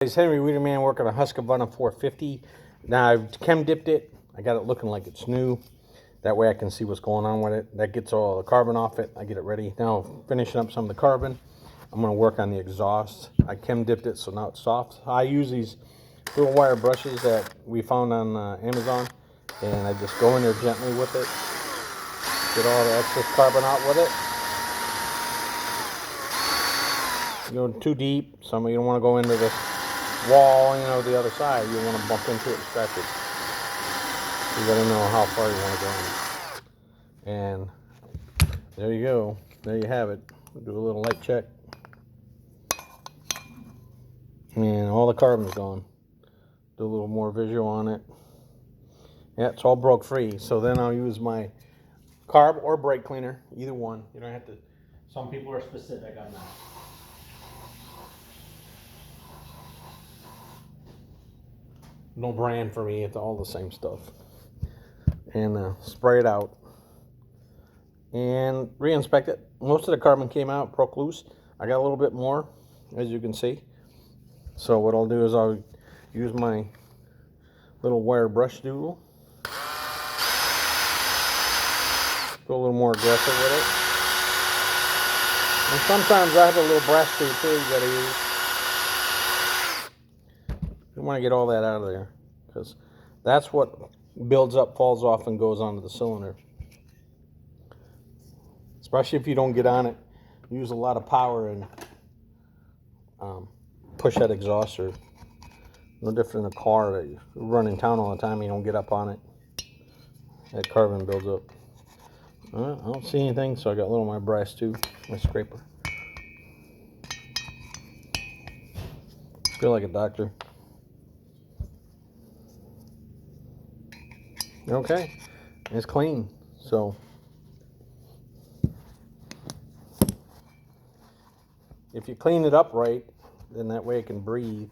It's Henry Wiederman working on a Husqvarna 450. Now I've chem dipped it. I got it looking like it's new. That way I can see what's going on with it. That gets all the carbon off it. I get it ready. Now finishing up some of the carbon. I'm going to work on the exhaust. I chem dipped it so now it's soft. I use these little wire brushes that we found on Amazon. And I just go in there gently with it. Get all the excess carbon out with it. You go too deep. Some of you don't want to go into this wall, the other side. You want to bump into it and scratch it. You gotta know how far you want to go in. And there you go. There you have it. Do a little light check. And all the carbon's gone. Do a little more visual on it. Yeah, it's all broke free. So then I'll use my carb or brake cleaner. Either one. You don't have to. Some people are specific on that. No brand for me, it's all the same stuff. And spray it out and re-inspect it. Most of the carbon came out, broke loose. I got a little bit more, as you can see. So what I'll do is I'll use my little wire brush tool. Go a little more aggressive with it. And sometimes I have a little brass tool too you gotta use. You want to get all that out of there, because that's what builds up, falls off, and goes onto the cylinder. Especially if you don't get on it, use a lot of power and push that exhauster. No different than a car that you run in town all the time, you don't get up on it. That carbon builds up. I don't see anything, so I got a little of my brass too, my scraper. Feel like a doctor. Okay, it's clean. So if you clean it up right, then that way it can breathe,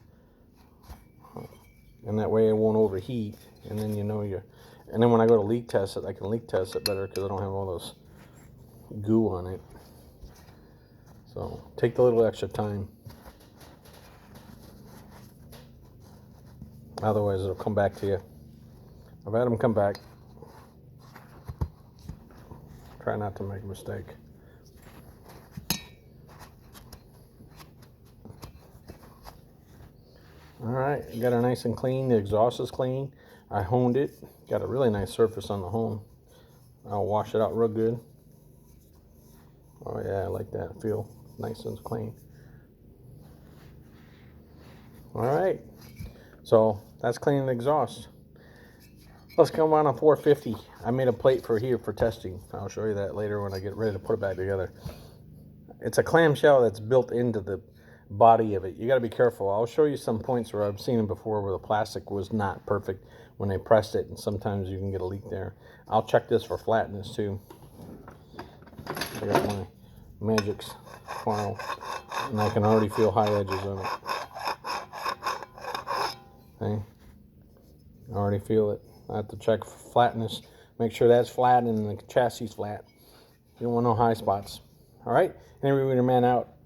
and that way it won't overheat. And then and then when I go to leak test it, I can leak test it better because I don't have all this goo on it. So take the little extra time. Otherwise it'll come back to you. I've had them come back. Try not to make a mistake. Alright, got it nice and clean. The exhaust is clean. I honed it. Got a really nice surface on the hone. I'll wash it out real good. Oh yeah, I like that feel. Nice and clean. Alright, so that's cleaning the exhaust. Let's come on a 450. I made a plate for here for testing. I'll show you that later when I get ready to put it back together. It's a clamshell that's built into the body of it. You got to be careful. I'll show you some points where I've seen it before where the plastic was not perfect when they pressed it, and sometimes you can get a leak there. I'll check this for flatness too. I got my Magix file, and I can already feel high edges on it. Okay, I already feel it. I have to check for flatness. Make sure that's flat and the chassis is flat. You don't want no high spots. All right, Henry Wiederman out.